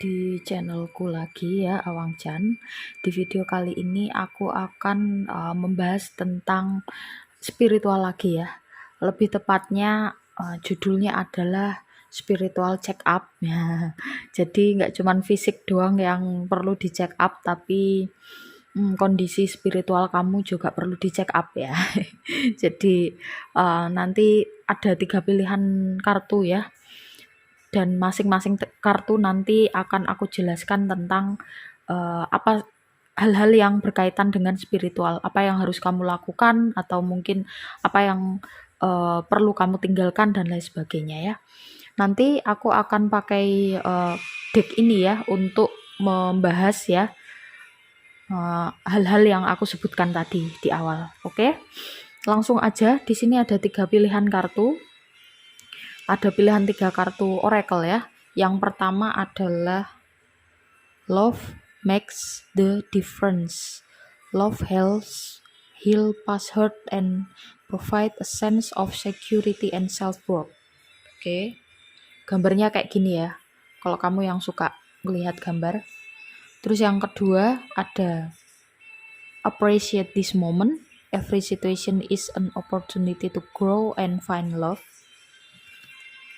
di channelku lagi ya, Awang Chan. Di video kali ini aku akan membahas tentang spiritual lagi ya. Lebih tepatnya judulnya adalah spiritual check up ya. Jadi nggak cuman fisik doang yang perlu di check up, tapi kondisi spiritual kamu juga perlu di check up ya. Jadi nanti ada 3 pilihan kartu ya, dan masing-masing kartu nanti akan aku jelaskan tentang apa hal-hal yang berkaitan dengan spiritual, apa yang harus kamu lakukan atau mungkin apa yang perlu kamu tinggalkan dan lain sebagainya ya. Nanti aku akan pakai deck ini ya untuk membahas ya hal-hal yang aku sebutkan tadi di awal. Oke, langsung aja. Di sini ada 3 pilihan kartu. Ada pilihan 3 kartu oracle ya. Yang pertama adalah Love Makes the Difference. Love heal past hurt and provide a sense of security and self-worth. Oke. Gambarnya kayak gini ya, kalau kamu yang suka melihat gambar. Terus yang kedua ada Appreciate this moment. Every situation is an opportunity to grow and find love.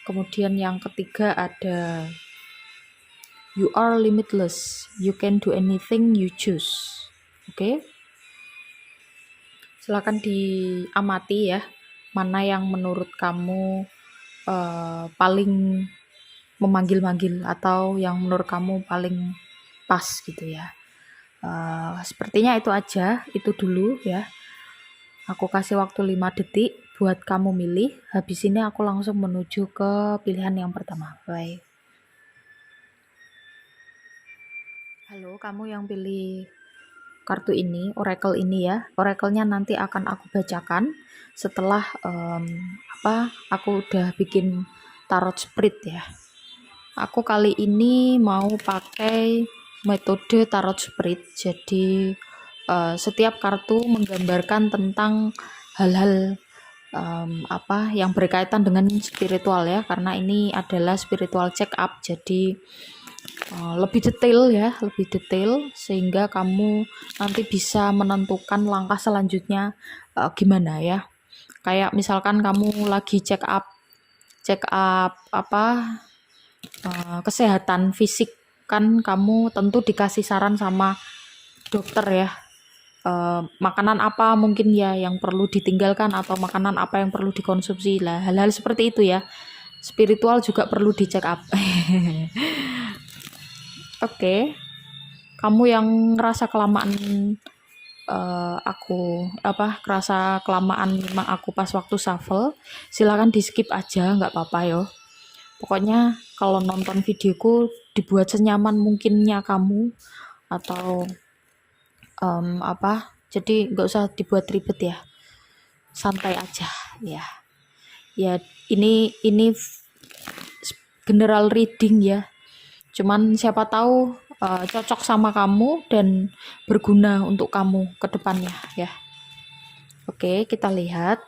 Kemudian yang ketiga ada You are limitless. You can do anything you choose. Oke. Silakan diamati ya, mana yang menurut kamu paling memanggil-manggil atau yang menurut kamu paling pas gitu ya. Sepertinya itu aja, itu dulu ya. Aku kasih waktu 5 detik buat kamu milih. Habis ini aku langsung menuju ke pilihan yang pertama. Bye. Halo, kamu yang pilih kartu ini, oracle ini ya. Oracle-nya nanti akan aku bacakan setelah aku udah bikin tarot spirit ya. Aku kali ini mau pakai metode tarot spirit. Jadi setiap kartu menggambarkan tentang hal-hal yang berkaitan dengan spiritual ya, karena ini adalah spiritual check up. Jadi lebih detail sehingga kamu nanti bisa menentukan langkah selanjutnya gimana ya. Kayak misalkan kamu lagi check up kesehatan fisik, kan kamu tentu dikasih saran sama dokter ya, makanan apa mungkin ya yang perlu ditinggalkan atau makanan apa yang perlu dikonsumsi lah, hal-hal seperti itu ya. Spiritual juga perlu di check up. Oke. Kamu yang ngerasa kelamaan kerasa kelamaan memang aku pas waktu shuffle, silakan di skip aja, nggak apa-apa yo. Pokoknya kalau nonton videoku dibuat senyaman mungkinnya kamu, atau jadi nggak usah dibuat ribet ya, santai aja ya. Ya ini general reading ya, cuman siapa tahu cocok sama kamu dan berguna untuk kamu ke depannya ya. Oke, kita lihat.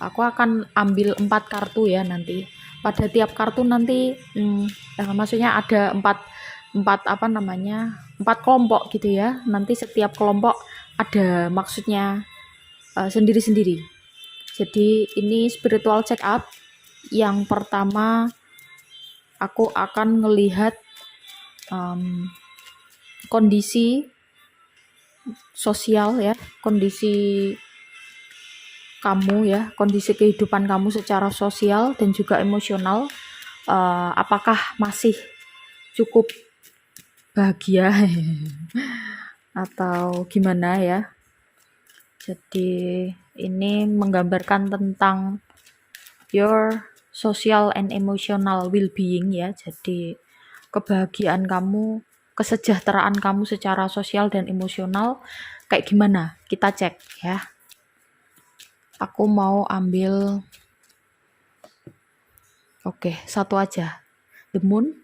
Aku akan ambil 4 kartu ya nanti. Pada tiap kartu nanti maksudnya ada 4 kelompok gitu ya. Nanti setiap kelompok ada maksudnya sendiri-sendiri. Jadi ini spiritual check up. Yang pertama aku akan melihat kondisi sosial ya, kondisi kamu ya, kondisi kehidupan kamu secara sosial dan juga emosional, apakah masih cukup bahagia atau gimana ya. Jadi ini menggambarkan tentang your social and emotional well-being ya. Jadi kebahagiaan kamu, kesejahteraan kamu secara sosial dan emosional kayak gimana, kita cek ya. Aku mau ambil satu aja, The Moon.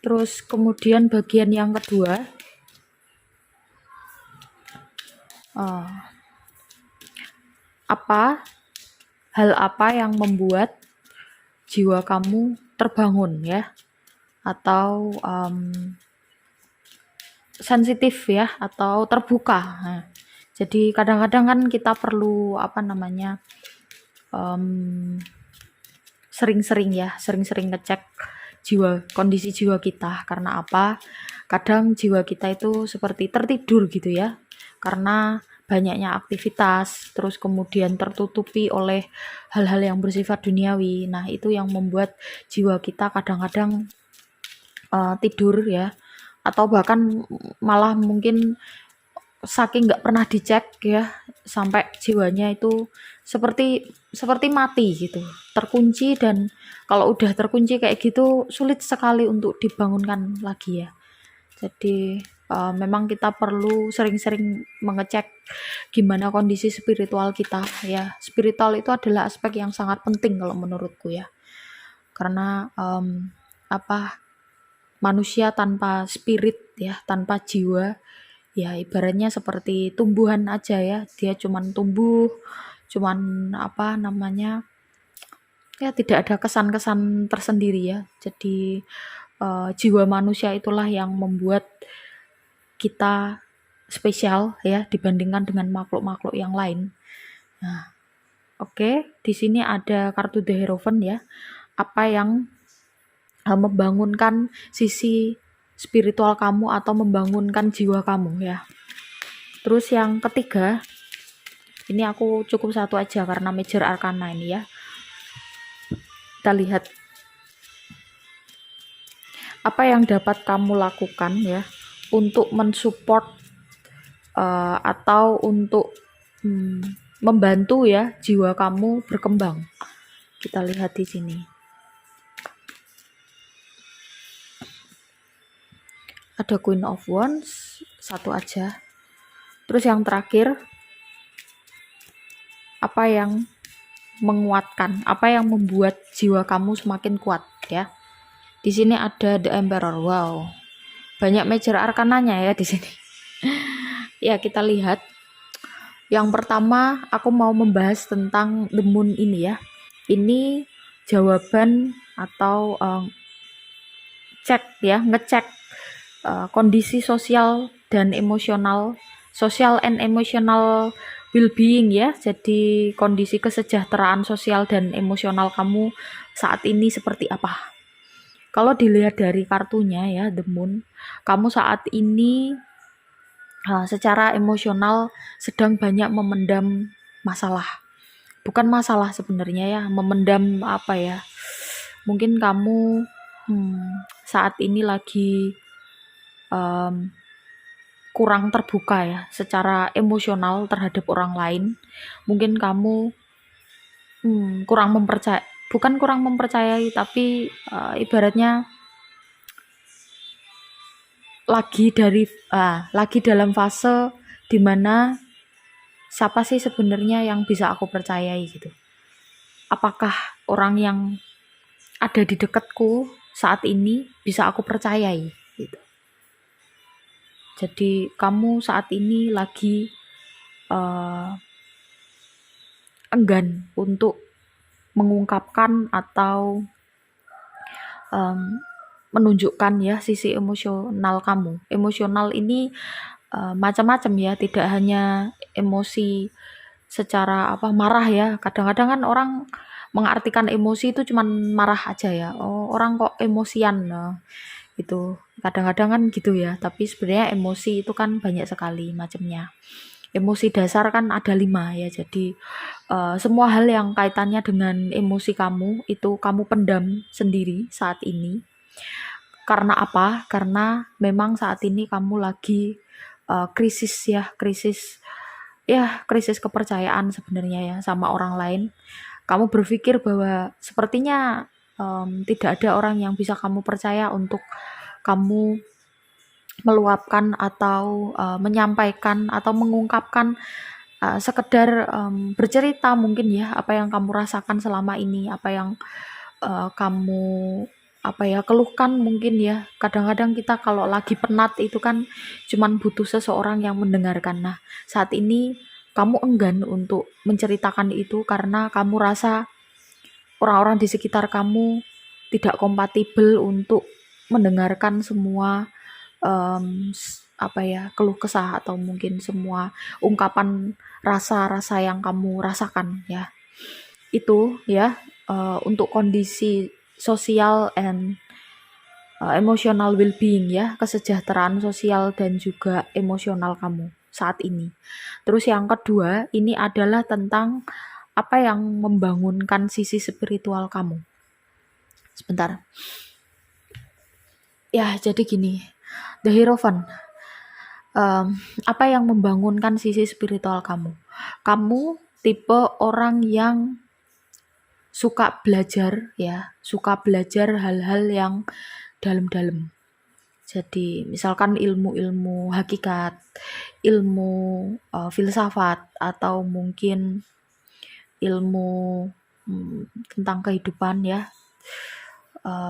Terus kemudian bagian yang kedua apa hal apa yang membuat jiwa kamu terbangun ya, atau sensitif ya, atau terbuka. Nah, jadi kadang-kadang kan kita perlu sering-sering ngecek kondisi jiwa kita. Karena apa? Kadang jiwa kita itu seperti tertidur gitu ya, karena banyaknya aktivitas, terus kemudian tertutupi oleh hal-hal yang bersifat duniawi. Nah, itu yang membuat jiwa kita kadang-kadang tidur ya, atau bahkan malah mungkin saking nggak pernah dicek ya, sampai jiwanya itu seperti mati gitu, terkunci. Dan kalau udah terkunci kayak gitu sulit sekali untuk dibangunkan lagi ya. Jadi memang kita perlu sering-sering mengecek gimana kondisi spiritual kita ya. Spiritual itu adalah aspek yang sangat penting kalau menurutku ya, karena manusia tanpa spirit ya, tanpa jiwa ya, ibaratnya seperti tumbuhan aja ya, dia cuman tumbuh, cuman ya tidak ada kesan-kesan tersendiri ya. Jadi jiwa manusia itulah yang membuat kita spesial ya, dibandingkan dengan makhluk-makhluk yang lain. Nah, oke, di sini ada kartu The Hierophant ya. Apa yang membangunkan sisi spiritual kamu atau membangunkan jiwa kamu ya. Terus yang ketiga, ini aku cukup satu aja karena major arcana ini ya. Kita lihat apa yang dapat kamu lakukan ya untuk mensupport atau untuk membantu ya jiwa kamu berkembang. Kita lihat di sini. Ada Queen of Wands, satu aja. Terus yang terakhir, apa yang menguatkan, apa yang membuat jiwa kamu semakin kuat ya. Di sini ada The Emperor. Wow, banyak major arkananya ya di sini. Ya, kita lihat. Yang pertama, aku mau membahas tentang The Moon ini ya. Ini jawaban atau ngecek kondisi sosial dan emosional, social and emotional well-being ya. Jadi kondisi kesejahteraan sosial dan emosional kamu saat ini seperti apa? Kalau dilihat dari kartunya ya, The Moon, kamu saat ini secara emosional sedang banyak memendam masalah. Bukan masalah sebenarnya ya, memendam apa ya? Mungkin kamu saat ini lagi kurang terbuka ya secara emosional terhadap orang lain. Mungkin kamu bukan kurang mempercayai, tapi ibaratnya lagi dalam fase dimana siapa sih sebenarnya yang bisa aku percayai gitu. Apakah orang yang ada di dekatku saat ini bisa aku percayai gitu. Jadi kamu saat ini lagi enggan untuk mengungkapkan atau menunjukkan ya sisi emosional kamu. Emosional ini macam-macam ya, tidak hanya emosi secara marah ya. Kadang-kadang kan orang mengartikan emosi itu cuman marah aja ya. Oh, orang kok emosian. Nah, itu kadang-kadang kan gitu ya. Tapi sebenarnya emosi itu kan banyak sekali macamnya. Emosi dasar kan ada 5 ya. Jadi semua hal yang kaitannya dengan emosi kamu itu kamu pendam sendiri saat ini. Karena apa? Karena memang saat ini kamu lagi krisis kepercayaan sebenarnya ya sama orang lain. Kamu berpikir bahwa sepertinya tidak ada orang yang bisa kamu percaya untuk kamu meluapkan atau menyampaikan atau mengungkapkan, sekedar bercerita mungkin ya apa yang kamu rasakan selama ini, apa yang kamu keluhkan mungkin ya. Kadang-kadang kita kalau lagi penat itu kan cuman butuh seseorang yang mendengarkan. Nah, saat ini kamu enggan untuk menceritakan itu karena kamu rasa orang-orang di sekitar kamu tidak kompatibel untuk mendengarkan semua keluh kesah atau mungkin semua ungkapan rasa-rasa yang kamu rasakan ya. Itu ya untuk kondisi sosial and emotional well-being ya, kesejahteraan sosial dan juga emosional kamu saat ini. Terus yang kedua, ini adalah tentang apa yang membangunkan sisi spiritual kamu. Sebentar. Ya, jadi gini. The Hierophant. Apa yang membangunkan sisi spiritual kamu? Kamu tipe orang yang suka belajar ya, suka belajar hal-hal yang dalam-dalam. Jadi misalkan ilmu-ilmu hakikat, ilmu filsafat atau mungkin ilmu tentang kehidupan ya.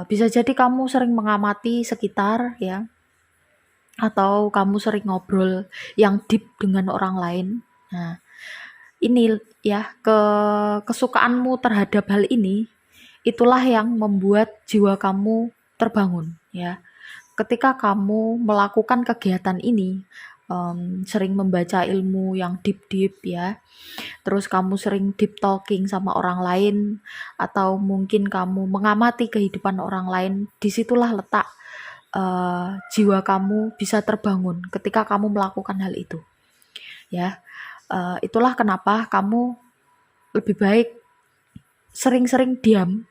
Bisa jadi kamu sering mengamati sekitar ya, atau kamu sering ngobrol yang deep dengan orang lain. Nah, ini ya kesukaanmu terhadap hal ini, itulah yang membuat jiwa kamu terbangun ya. Ketika kamu melakukan kegiatan ini, sering membaca ilmu yang deep ya, terus kamu sering deep talking sama orang lain, atau mungkin kamu mengamati kehidupan orang lain, disitulah letak jiwa kamu bisa terbangun ketika kamu melakukan hal itu ya. Itulah kenapa kamu lebih baik sering-sering diam,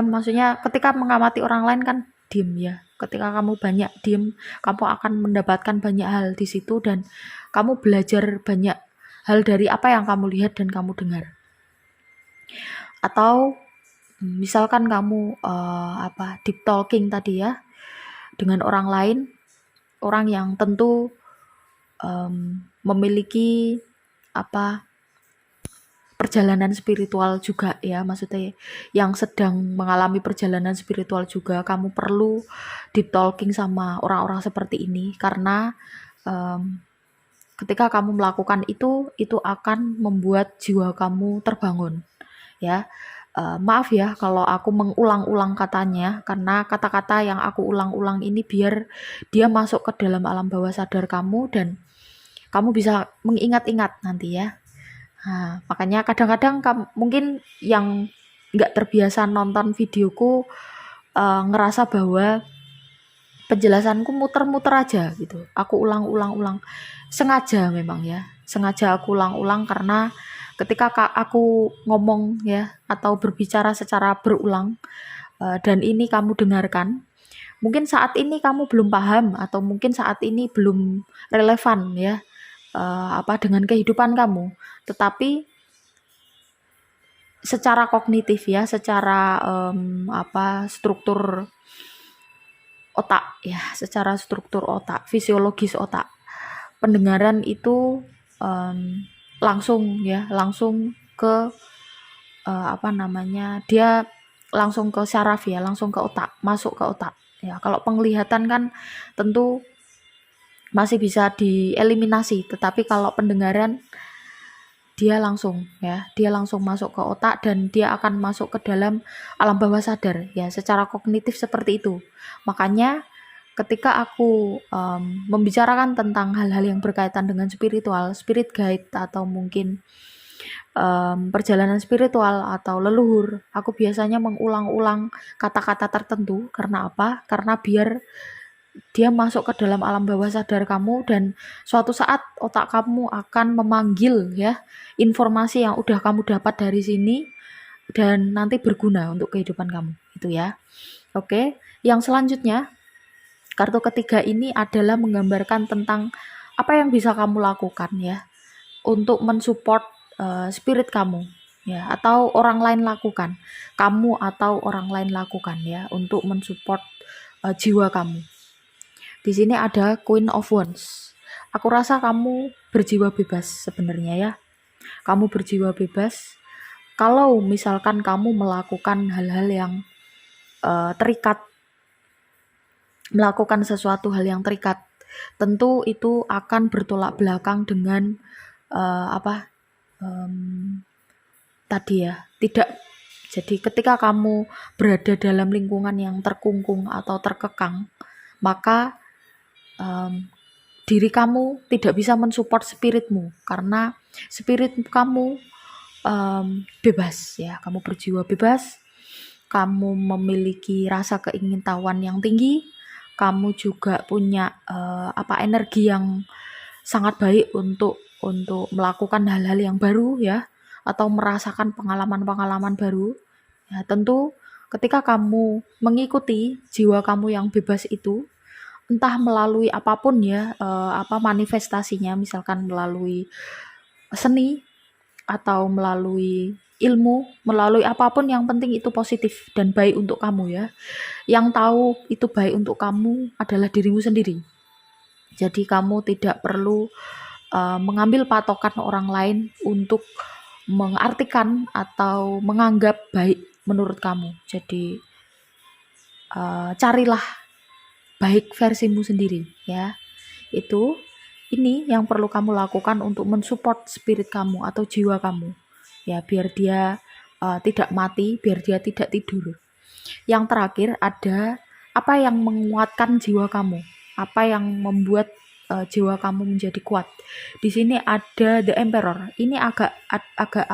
maksudnya ketika mengamati orang lain kan diam ya. Ketika kamu banyak diam, kamu akan mendapatkan banyak hal di situ dan kamu belajar banyak hal dari apa yang kamu lihat dan kamu dengar. Atau misalkan kamu deep talking tadi ya dengan orang lain, orang yang tentu memiliki perjalanan spiritual juga ya, maksudnya yang sedang mengalami perjalanan spiritual juga, kamu perlu deep talking sama orang-orang seperti ini karena ketika kamu melakukan itu akan membuat jiwa kamu terbangun ya. Maaf ya kalau aku mengulang-ulang katanya, karena kata-kata yang aku ulang-ulang ini biar dia masuk ke dalam alam bawah sadar kamu dan kamu bisa mengingat-ingat nanti ya. Nah, makanya kadang-kadang mungkin yang nggak terbiasa nonton videoku ngerasa bahwa penjelasanku muter-muter aja gitu. Aku ulang-ulang sengaja memang ya. Sengaja aku ulang-ulang karena ketika aku ngomong ya atau berbicara secara berulang dan ini kamu dengarkan, mungkin saat ini kamu belum paham atau mungkin saat ini belum relevan ya dengan kehidupan kamu, tetapi secara kognitif ya, secara struktur otak ya, secara struktur otak, fisiologis otak, pendengaran itu langsung ke dia langsung ke syaraf ya, langsung ke otak, masuk ke otak ya. Kalau penglihatan kan tentu masih bisa dieliminasi, tetapi kalau pendengaran dia langsung masuk ke otak dan dia akan masuk ke dalam alam bawah sadar ya, secara kognitif seperti itu. Makanya ketika aku membicarakan tentang hal-hal yang berkaitan dengan spiritual, spirit guide atau mungkin perjalanan spiritual atau leluhur, aku biasanya mengulang-ulang kata-kata tertentu. Karena apa? Karena biar dia masuk ke dalam alam bawah sadar kamu dan suatu saat otak kamu akan memanggil ya informasi yang udah kamu dapat dari sini dan nanti berguna untuk kehidupan kamu itu ya. Oke, yang selanjutnya kartu ketiga ini adalah menggambarkan tentang apa yang bisa kamu lakukan ya untuk mensupport spirit kamu ya, atau orang lain lakukan, kamu atau orang lain lakukan ya untuk mensupport jiwa kamu. Di sini ada Queen of Wands. Aku rasa kamu berjiwa bebas sebenarnya ya. Kamu berjiwa bebas. Kalau misalkan kamu melakukan hal-hal yang terikat, melakukan sesuatu hal yang terikat tentu itu akan bertolak belakang dengan apa tadi ya, tidak. Jadi ketika kamu berada dalam lingkungan yang terkungkung atau terkekang, maka diri kamu tidak bisa mensupport spiritmu, karena spirit kamu bebas ya, kamu berjiwa bebas, kamu memiliki rasa keingintahuan yang tinggi, kamu juga punya energi yang sangat baik untuk melakukan hal-hal yang baru ya, atau merasakan pengalaman-pengalaman baru. Ya, tentu ketika kamu mengikuti jiwa kamu yang bebas itu, entah melalui apapun ya, manifestasinya, misalkan melalui seni atau melalui ilmu, melalui apapun, yang penting itu positif dan baik untuk kamu ya. Yang tahu itu baik untuk kamu adalah dirimu sendiri. Jadi kamu tidak perlu mengambil patokan orang lain untuk mengartikan atau menganggap baik menurut kamu. Jadi carilah baik versimu sendiri ya. Ini yang perlu kamu lakukan untuk mensupport spirit kamu atau jiwa kamu ya, biar dia tidak mati, biar dia tidak tidur. Yang terakhir ada apa yang menguatkan jiwa kamu, apa yang membuat jiwa kamu menjadi kuat. Di sini ada The Emperor. Ini agak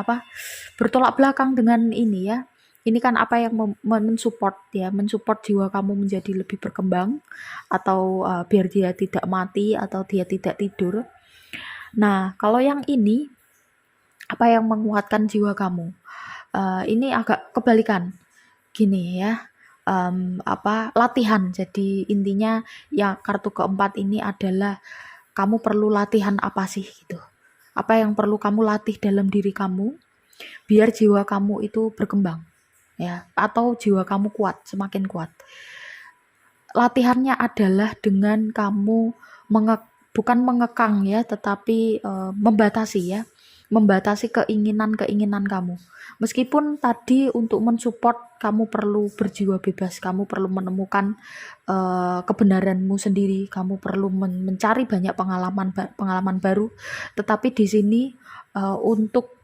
bertolak belakang dengan ini ya. Ini kan apa yang mensupport ya, mensupport jiwa kamu menjadi lebih berkembang, atau biar dia tidak mati atau dia tidak tidur. Nah, kalau yang ini apa yang menguatkan jiwa kamu? Ini agak kebalikan. Gini ya, latihan. Jadi intinya ya, kartu keempat ini adalah kamu perlu latihan apa sih gitu. Apa yang perlu kamu latih dalam diri kamu biar jiwa kamu itu berkembang ya, atau jiwa kamu kuat, semakin kuat. Latihannya adalah dengan kamu bukan mengekang ya, tetapi membatasi ya, membatasi keinginan-keinginan kamu. Meskipun tadi untuk mensupport kamu perlu berjiwa bebas, kamu perlu menemukan kebenaranmu sendiri, kamu perlu mencari banyak pengalaman baru, tetapi di sini untuk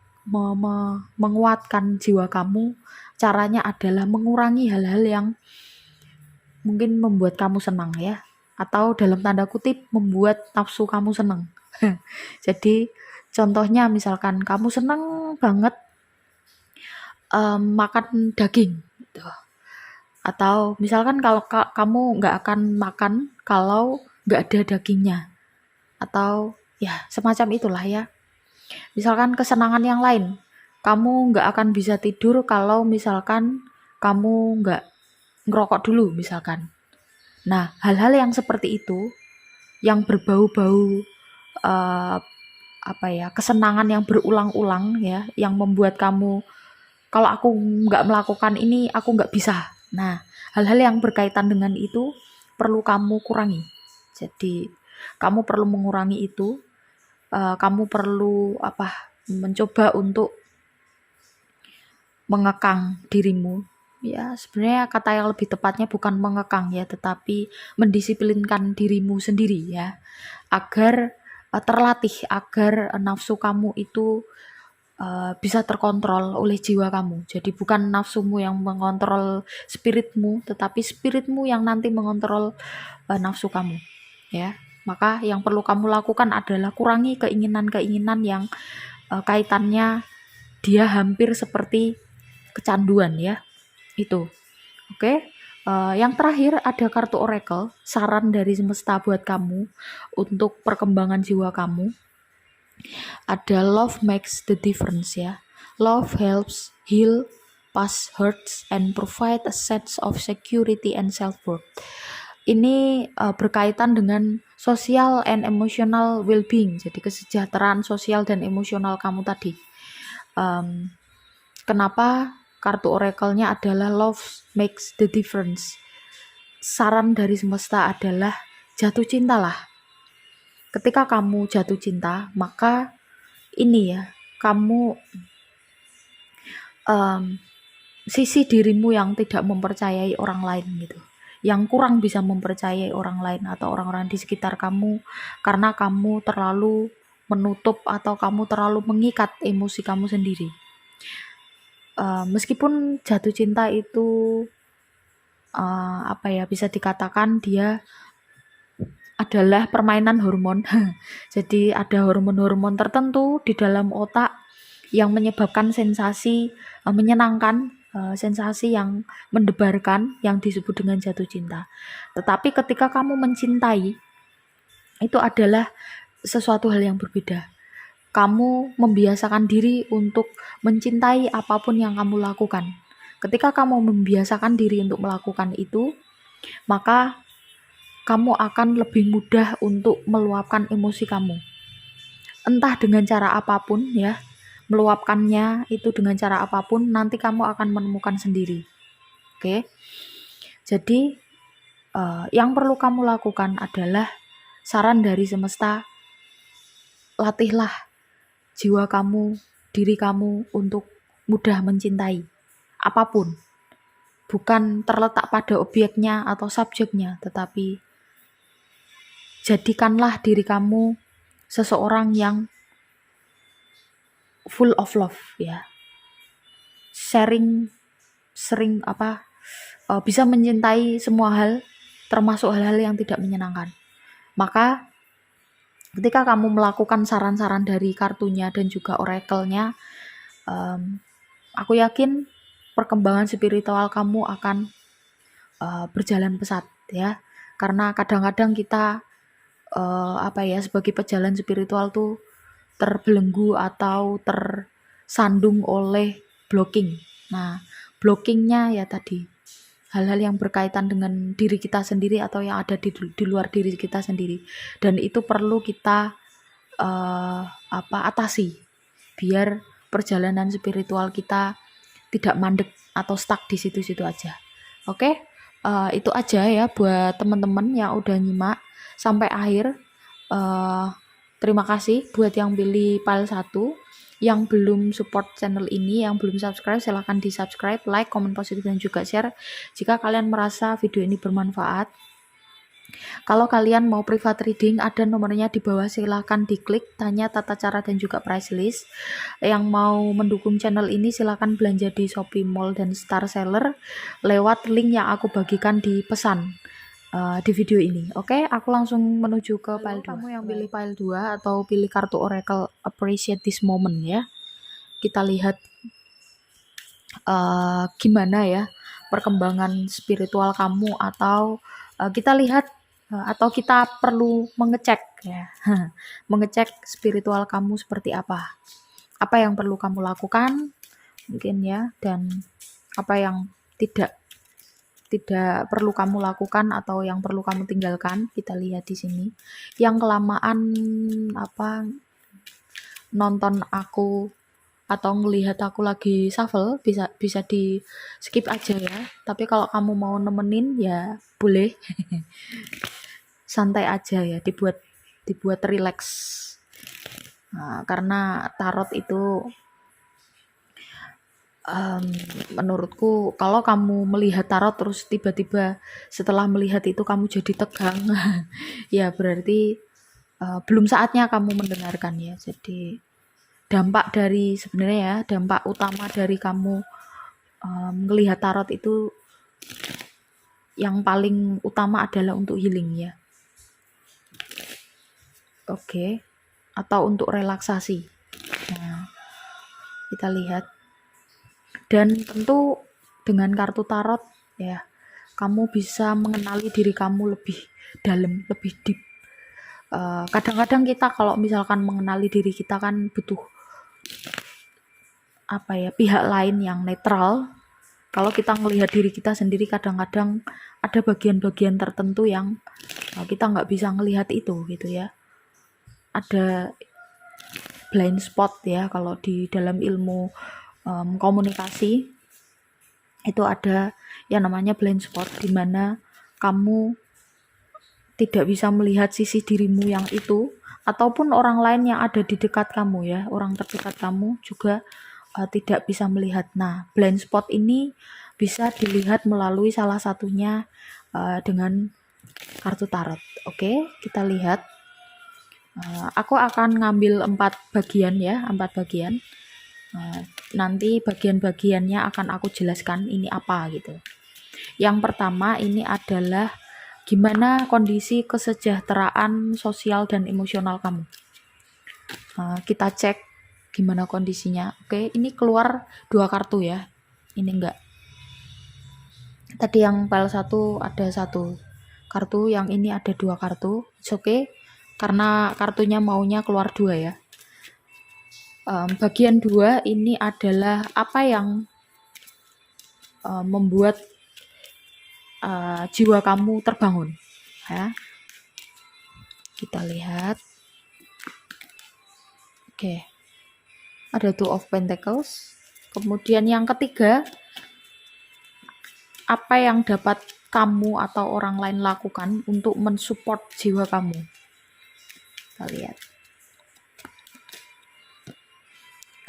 menguatkan jiwa kamu, caranya adalah mengurangi hal-hal yang mungkin membuat kamu senang ya, atau dalam tanda kutip membuat nafsu kamu senang. Jadi contohnya misalkan kamu senang banget makan daging gitu. Atau misalkan kalau kamu nggak akan makan kalau nggak ada dagingnya, atau ya semacam itulah ya. Misalkan kesenangan yang lain, kamu nggak akan bisa tidur kalau misalkan kamu nggak ngerokok dulu misalkan. Nah, hal-hal yang seperti itu, yang berbau-bau kesenangan yang berulang-ulang ya, yang membuat kamu, kalau aku nggak melakukan ini aku nggak bisa. Nah, hal-hal yang berkaitan dengan itu perlu kamu kurangi. Jadi kamu perlu mengurangi itu. Kamu perlu mencoba untuk mengekang dirimu ya. Sebenarnya kata yang lebih tepatnya bukan mengekang ya, tetapi mendisiplinkan dirimu sendiri ya, agar terlatih, agar nafsu kamu itu bisa terkontrol oleh jiwa kamu. Jadi bukan nafsumu yang mengontrol spiritmu, tetapi spiritmu yang nanti mengontrol nafsu kamu ya. Maka yang perlu kamu lakukan adalah kurangi keinginan-keinginan yang kaitannya dia hampir seperti kecanduan ya. Itu. Oke. Yang terakhir ada kartu oracle, saran dari semesta buat kamu untuk perkembangan jiwa kamu. Ada love makes the difference ya. Love helps heal past hurts and provide a sense of security and self-worth. Ini berkaitan dengan social and emotional well-being, jadi kesejahteraan sosial dan emosional kamu tadi. Kenapa kartu oracle-nya adalah love makes the difference? Saran dari semesta adalah jatuh cintalah. Ketika kamu jatuh cinta, maka ini ya, kamu sisi dirimu yang tidak mempercayai orang lain gitu, yang kurang bisa mempercayai orang lain atau orang-orang di sekitar kamu karena kamu terlalu menutup atau kamu terlalu mengikat emosi kamu sendiri. Meskipun jatuh cinta itu bisa dikatakan dia adalah permainan hormon. Jadi ada hormon-hormon tertentu di dalam otak yang menyebabkan sensasi menyenangkan, sensasi yang mendebarkan yang disebut dengan jatuh cinta. Tetapi ketika kamu mencintai, itu adalah sesuatu hal yang berbeda. Kamu membiasakan diri untuk mencintai apapun yang kamu lakukan. Ketika kamu membiasakan diri untuk melakukan itu, maka kamu akan lebih mudah untuk meluapkan emosi kamu. Entah dengan cara apapun ya, meluapkannya itu dengan cara apapun, nanti kamu akan menemukan sendiri. Oke. Jadi yang perlu kamu lakukan adalah saran dari semesta, latihlah jiwa kamu, diri kamu untuk mudah mencintai apapun. Bukan terletak pada objeknya atau subjeknya, tetapi jadikanlah diri kamu seseorang yang full of love ya. Sering bisa mencintai semua hal, termasuk hal-hal yang tidak menyenangkan. Maka ketika kamu melakukan saran-saran dari kartunya dan juga oracle-nya, aku yakin perkembangan spiritual kamu akan berjalan pesat ya. Karena kadang-kadang kita sebagai pejalan spiritual tuh terbelenggu atau tersandung oleh blocking. Nah, blockingnya ya tadi hal-hal yang berkaitan dengan diri kita sendiri atau yang ada di luar diri kita sendiri, dan itu perlu kita atasi biar perjalanan spiritual kita tidak mandek atau stuck di situ-situ aja. Oke, itu aja ya buat teman-teman yang udah nyimak sampai akhir. Terima kasih buat yang pilih file 1. Yang belum support channel ini, yang belum subscribe, silahkan di subscribe, like, komen positif, dan juga share jika kalian merasa video ini bermanfaat. Kalau kalian mau private reading, ada nomornya di bawah, silahkan diklik, tanya tata cara dan juga price list. Yang mau mendukung channel ini silahkan belanja di Shopee Mall dan Star Seller lewat link yang aku bagikan di pesan di video ini. Oke, aku langsung menuju ke file 2. Kamu yang pilih file 2 atau pilih kartu oracle appreciate this moment ya. Kita lihat gimana ya perkembangan spiritual kamu, atau kita lihat atau kita perlu mengecek ya. Mengecek spiritual kamu seperti apa. Apa yang perlu kamu lakukan mungkin ya, dan apa yang tidak perlu kamu lakukan atau yang perlu kamu tinggalkan. Kita lihat di sini. Yang kelamaan nonton aku atau ngelihat aku lagi shuffle, bisa di skip aja ya. Tapi kalau kamu mau nemenin ya boleh. Santai aja ya, dibuat relax. Nah, karena tarot itu menurutku kalau kamu melihat tarot terus tiba-tiba setelah melihat itu kamu jadi tegang, ya berarti belum saatnya kamu mendengarkan ya. Jadi dampak utama dari kamu melihat tarot itu yang paling utama adalah untuk healing ya. Oke. Atau untuk relaksasi. Nah, kita lihat. Dan tentu dengan kartu tarot ya, kamu bisa mengenali diri kamu lebih dalam, lebih deep. Kadang-kadang kita kalau misalkan mengenali diri kita kan butuh pihak lain yang netral. Kalau kita melihat diri kita sendiri, kadang-kadang ada bagian-bagian tertentu yang kita nggak bisa ngelihat itu gitu ya. Ada blind spot ya, kalau di dalam ilmu komunikasi itu ada yang namanya blind spot, di mana kamu tidak bisa melihat sisi dirimu yang itu, ataupun orang lain yang ada di dekat kamu ya, orang terdekat kamu juga tidak bisa melihat. Nah, blind spot ini bisa dilihat melalui salah satunya dengan kartu tarot. Oke, kita lihat. Aku akan ngambil 4 bagian ya, 4 bagian. Nanti bagian-bagiannya akan aku jelaskan ini apa gitu. Yang pertama ini adalah gimana kondisi kesejahteraan sosial dan emosional kamu. Kita cek gimana kondisinya. Oke, ini keluar 2 kartu ya. Ini enggak. Tadi yang file 1 ada 1 kartu, yang ini ada 2 kartu. It's okay, karena kartunya maunya keluar 2 ya. Bagian 2 ini adalah apa yang membuat jiwa kamu terbangun ya. Kita lihat. Oke, ada Two of Pentacles. Kemudian yang ketiga, apa yang dapat kamu atau orang lain lakukan untuk mensupport jiwa kamu. Kita lihat.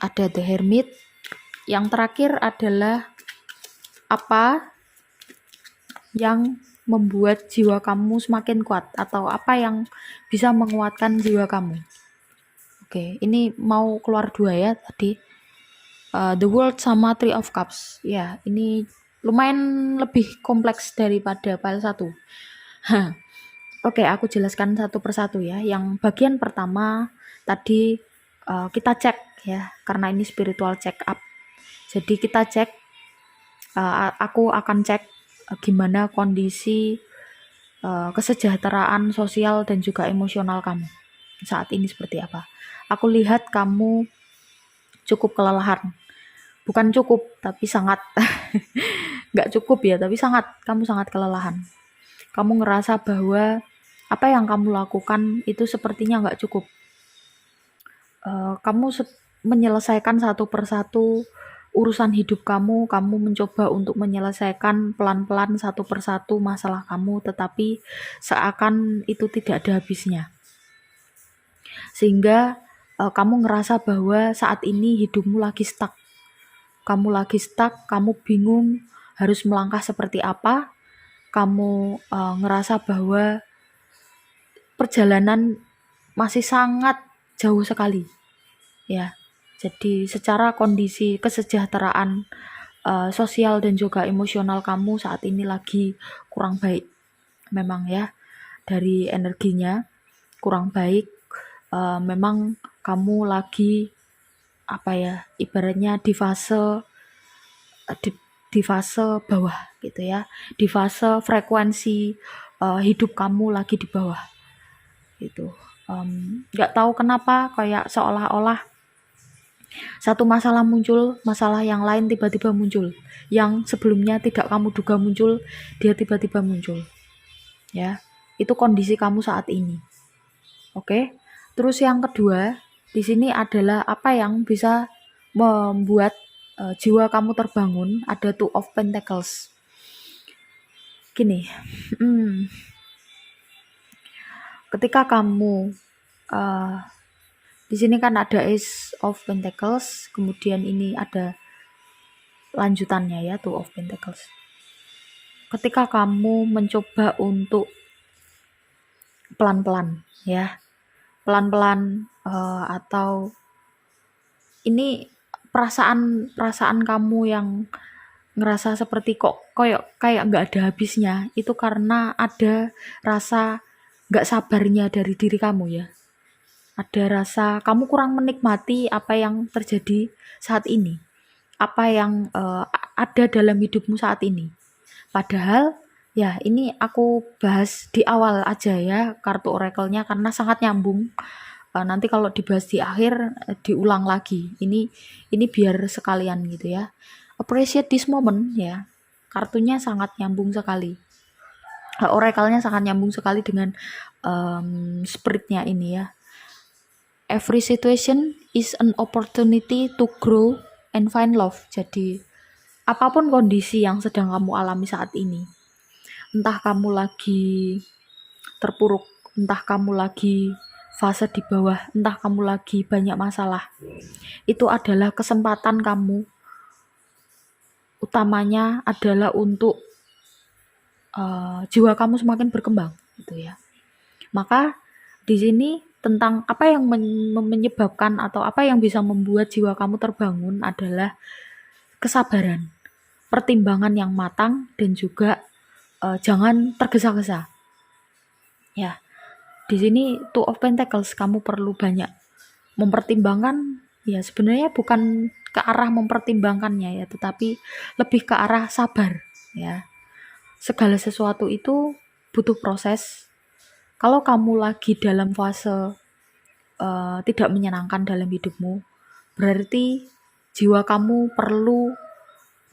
Ada The Hermit. Yang terakhir adalah apa yang membuat jiwa kamu semakin kuat, atau apa yang bisa menguatkan jiwa kamu. Oke, ini mau keluar 2 ya tadi. The World sama Three of Cups. Ya, ini lumayan lebih kompleks daripada file 1. Oke, aku jelaskan satu persatu ya. Yang bagian pertama tadi kita cek ya, karena ini spiritual check up. Jadi kita cek, aku akan cek gimana kondisi kesejahteraan sosial dan juga emosional kamu saat ini seperti apa. Aku lihat kamu cukup kelelahan. Bukan cukup, tapi sangat. Nggak cukup ya, tapi sangat. Kamu sangat kelelahan. Kamu ngerasa bahwa apa yang kamu lakukan itu sepertinya nggak cukup. Kamu menyelesaikan satu persatu urusan hidup kamu mencoba untuk menyelesaikan pelan-pelan satu persatu masalah kamu, tetapi seakan itu tidak ada habisnya. Sehingga kamu ngerasa bahwa saat ini hidupmu lagi stuck. Kamu lagi stuck, kamu bingung harus melangkah seperti apa. Kamu ngerasa bahwa perjalanan masih sangat jauh sekali. Ya, jadi secara kondisi kesejahteraan sosial dan juga emosional kamu saat ini lagi kurang baik. Memang ya, dari energinya kurang baik. Memang kamu lagi ibaratnya di fase bawah gitu ya, di fase frekuensi hidup kamu lagi di bawah gitu. Nggak tahu kenapa kayak seolah-olah satu masalah muncul, masalah yang lain tiba-tiba muncul, yang sebelumnya tidak kamu duga muncul, dia tiba-tiba muncul ya. Itu kondisi kamu saat ini. Oke. Terus yang kedua di sini adalah apa yang bisa membuat jiwa kamu terbangun. Ada Two of Pentacles. Gini, ketika kamu di sini kan ada Ace of Pentacles, kemudian ini ada lanjutannya ya, Two of Pentacles. Ketika kamu mencoba untuk pelan-pelan ya, pelan-pelan atau ini perasaan kamu yang ngerasa seperti kayak nggak ada habisnya, itu karena ada rasa nggak sabarnya dari diri kamu ya. Ada rasa kamu kurang menikmati apa yang terjadi saat ini, apa yang ada dalam hidupmu saat ini. Padahal ya ini aku bahas di awal aja ya kartu oracle-nya, karena sangat nyambung. Nanti kalau dibahas di akhir diulang lagi. Ini biar sekalian gitu ya. Appreciate this moment ya. Kartunya sangat nyambung sekali. Oracle-nya sangat nyambung sekali dengan spiritnya ini ya. Every situation is an opportunity to grow and find love. Jadi apapun kondisi yang sedang kamu alami saat ini, entah kamu lagi terpuruk, entah kamu lagi fase di bawah, entah kamu lagi banyak masalah, itu adalah kesempatan kamu. Utamanya adalah untuk jiwa kamu semakin berkembang gitu ya. Maka di sini tentang apa yang menyebabkan atau apa yang bisa membuat jiwa kamu terbangun adalah kesabaran, pertimbangan yang matang, dan juga jangan tergesa-gesa. Ya, di sini Two of Pentacles kamu perlu banyak mempertimbangkan, ya sebenarnya bukan ke arah mempertimbangkannya ya, tetapi lebih ke arah sabar ya. Segala sesuatu itu butuh proses. Kalau kamu lagi dalam fase tidak menyenangkan dalam hidupmu, berarti jiwa kamu perlu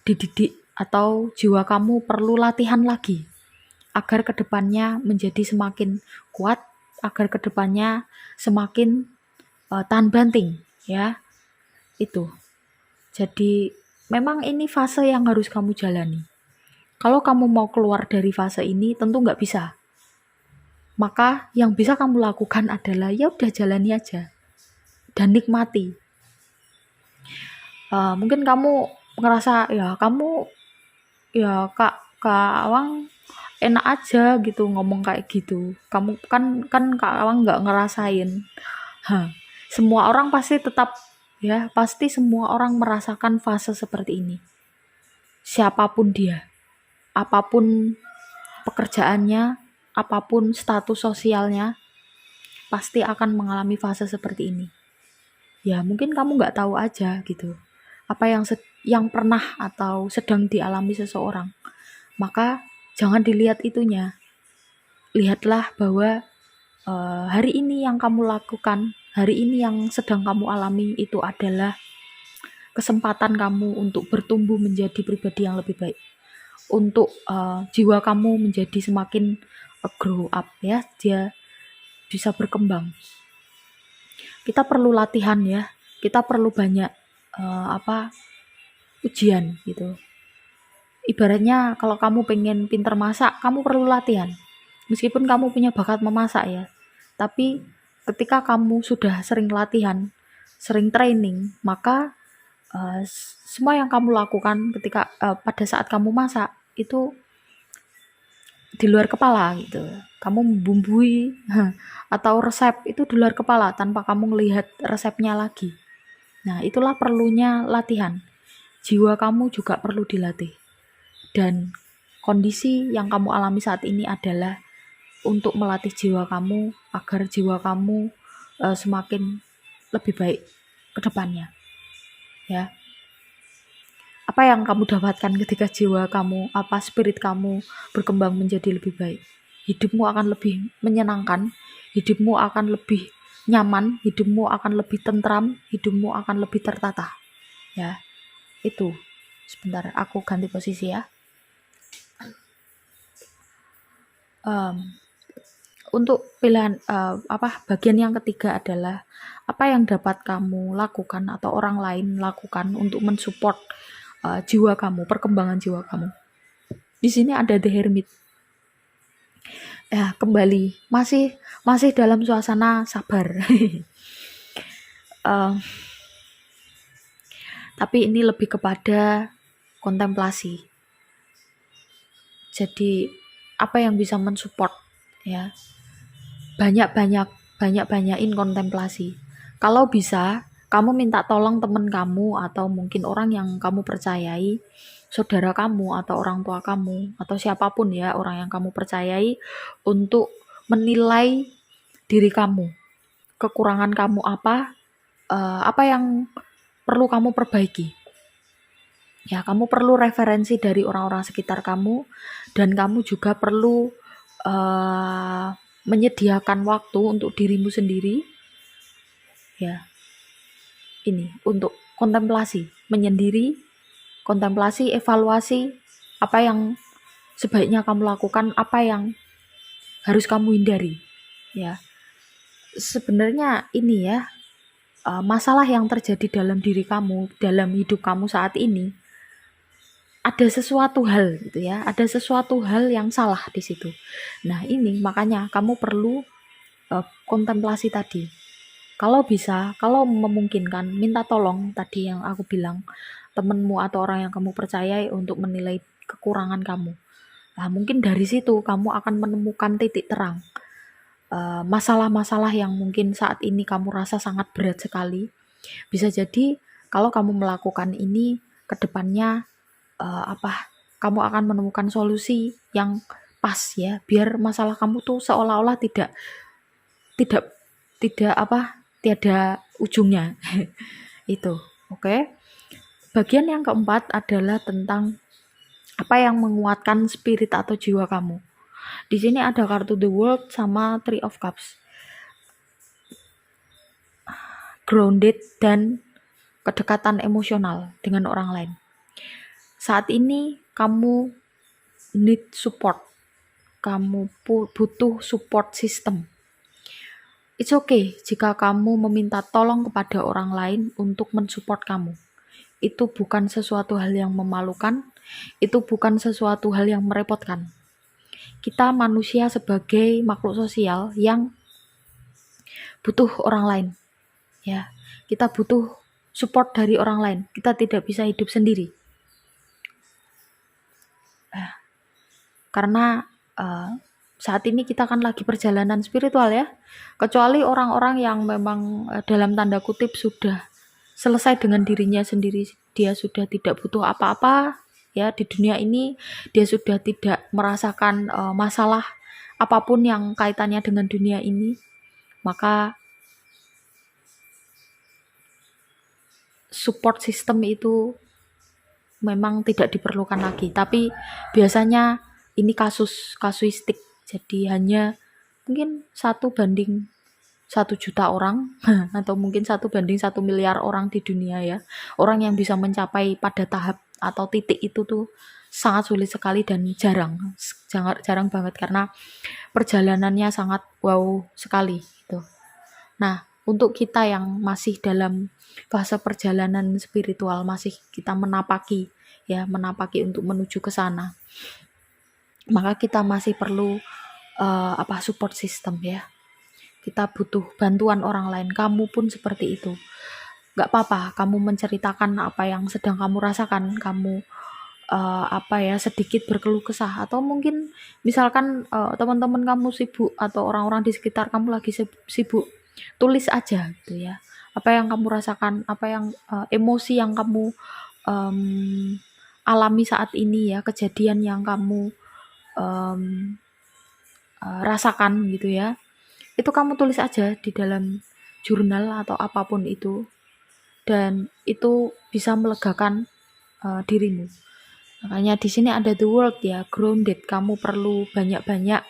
dididik atau jiwa kamu perlu latihan lagi agar kedepannya menjadi semakin kuat, agar kedepannya semakin tahan banting ya. Itu jadi memang ini fase yang harus kamu jalani. Kalau kamu mau keluar dari fase ini tentu nggak bisa. Maka yang bisa kamu lakukan adalah ya udah jalani aja dan nikmati. Mungkin kamu ngerasa ya kamu ya Kak Awang enak aja gitu ngomong kayak gitu. Kamu kan Kak Awang nggak ngerasain. Semua orang pasti tetap ya, pasti semua orang merasakan fase seperti ini. Siapapun dia, apapun pekerjaannya, apapun status sosialnya, pasti akan mengalami fase seperti ini. Ya mungkin kamu nggak tahu aja gitu apa yang pernah atau sedang dialami seseorang. Maka jangan dilihat itunya, lihatlah bahwa hari ini yang kamu lakukan, hari ini yang sedang kamu alami itu adalah kesempatan kamu untuk bertumbuh menjadi pribadi yang lebih baik, untuk jiwa kamu menjadi semakin grow up ya, dia bisa berkembang. Kita perlu latihan ya, kita perlu banyak ujian gitu. Ibaratnya kalau kamu pengen pinter masak, kamu perlu latihan. Meskipun kamu punya bakat memasak ya, tapi ketika kamu sudah sering latihan, sering training, maka semua yang kamu lakukan ketika pada saat kamu masak itu di luar kepala gitu. Kamu membumbui atau resep itu di luar kepala tanpa kamu melihat resepnya lagi. Nah, itulah perlunya latihan. Jiwa kamu juga perlu dilatih. Dan kondisi yang kamu alami saat ini adalah untuk melatih jiwa kamu agar jiwa kamu semakin lebih baik ke depannya. Ya. Apa yang kamu dapatkan ketika jiwa kamu, spirit kamu berkembang menjadi lebih baik? Hidupmu akan lebih menyenangkan, hidupmu akan lebih nyaman, hidupmu akan lebih tentram, hidupmu akan lebih tertata. Ya, itu. Sebentar, aku ganti posisi ya. Untuk pilihan bagian yang ketiga adalah apa yang dapat kamu lakukan atau orang lain lakukan untuk mensupport jiwa kamu, perkembangan jiwa kamu. Di sini ada The Hermit. Ya, kembali masih dalam suasana sabar. Tapi ini lebih kepada kontemplasi. Jadi apa yang bisa mensupport ya? Banyakin kontemplasi. Kalau bisa, kamu minta tolong teman kamu atau mungkin orang yang kamu percayai, saudara kamu atau orang tua kamu atau siapapun ya orang yang kamu percayai untuk menilai diri kamu, kekurangan kamu apa yang perlu kamu perbaiki. Ya, kamu perlu referensi dari orang-orang sekitar kamu dan kamu juga perlu menyediakan waktu untuk dirimu sendiri. Ya. Ini untuk kontemplasi, menyendiri, kontemplasi, evaluasi apa yang sebaiknya kamu lakukan, apa yang harus kamu hindari. Ya. Sebenarnya ini ya, masalah yang terjadi dalam diri kamu, dalam hidup kamu saat ini, ada sesuatu hal gitu ya, ada sesuatu hal yang salah di situ. Nah, ini makanya kamu perlu kontemplasi tadi. Kalau bisa, kalau memungkinkan, minta tolong tadi yang aku bilang, temenmu atau orang yang kamu percayai untuk menilai kekurangan kamu. Nah, mungkin dari situ kamu akan menemukan titik terang. Masalah-masalah yang mungkin saat ini kamu rasa sangat berat sekali, bisa jadi kalau kamu melakukan ini ke depannya, kamu akan menemukan solusi yang pas ya, biar masalah kamu tuh seolah-olah tidak tidak tidak tiada ujungnya. Itu, oke. Bagian yang keempat adalah tentang apa yang menguatkan spirit atau jiwa kamu. Di sini ada kartu The World sama Three of Cups. Grounded dan kedekatan emosional dengan orang lain. Saat ini kamu need support. Kamu butuh support system. It's okay jika kamu meminta tolong kepada orang lain untuk mensupport kamu. Itu bukan sesuatu hal yang memalukan, itu bukan sesuatu hal yang merepotkan. Kita manusia sebagai makhluk sosial yang butuh orang lain. Ya, kita butuh support dari orang lain. Kita tidak bisa hidup sendiri. Karena saat ini kita kan lagi perjalanan spiritual ya. Kecuali orang-orang yang memang dalam tanda kutip sudah selesai dengan dirinya sendiri, dia sudah tidak butuh apa-apa ya di dunia ini, dia sudah tidak merasakan masalah apapun yang kaitannya dengan dunia ini, maka support system itu memang tidak diperlukan lagi. Tapi biasanya ini kasuistik, jadi hanya mungkin 1 banding 1 juta orang atau mungkin 1 banding 1 miliar orang di dunia ya. Orang yang bisa mencapai pada tahap atau titik itu tuh sangat sulit sekali dan jarang banget karena perjalanannya sangat wow sekali gitu. Nah, untuk kita yang masih dalam fase perjalanan spiritual, masih kita menapaki untuk menuju ke sana, maka kita masih perlu support system ya. Kita butuh bantuan orang lain. Kamu pun seperti itu. Gak apa-apa kamu menceritakan apa yang sedang kamu rasakan, kamu sedikit berkeluh kesah, atau mungkin misalkan teman-teman kamu sibuk atau orang-orang di sekitar kamu lagi sibuk, tulis aja gitu ya. Apa yang kamu rasakan, apa yang emosi yang kamu alami saat ini ya, kejadian yang kamu rasakan gitu ya. Itu kamu tulis aja di dalam jurnal atau apapun itu, dan itu bisa melegakan dirimu. Makanya di sini ada the world ya, grounded. Kamu perlu banyak-banyak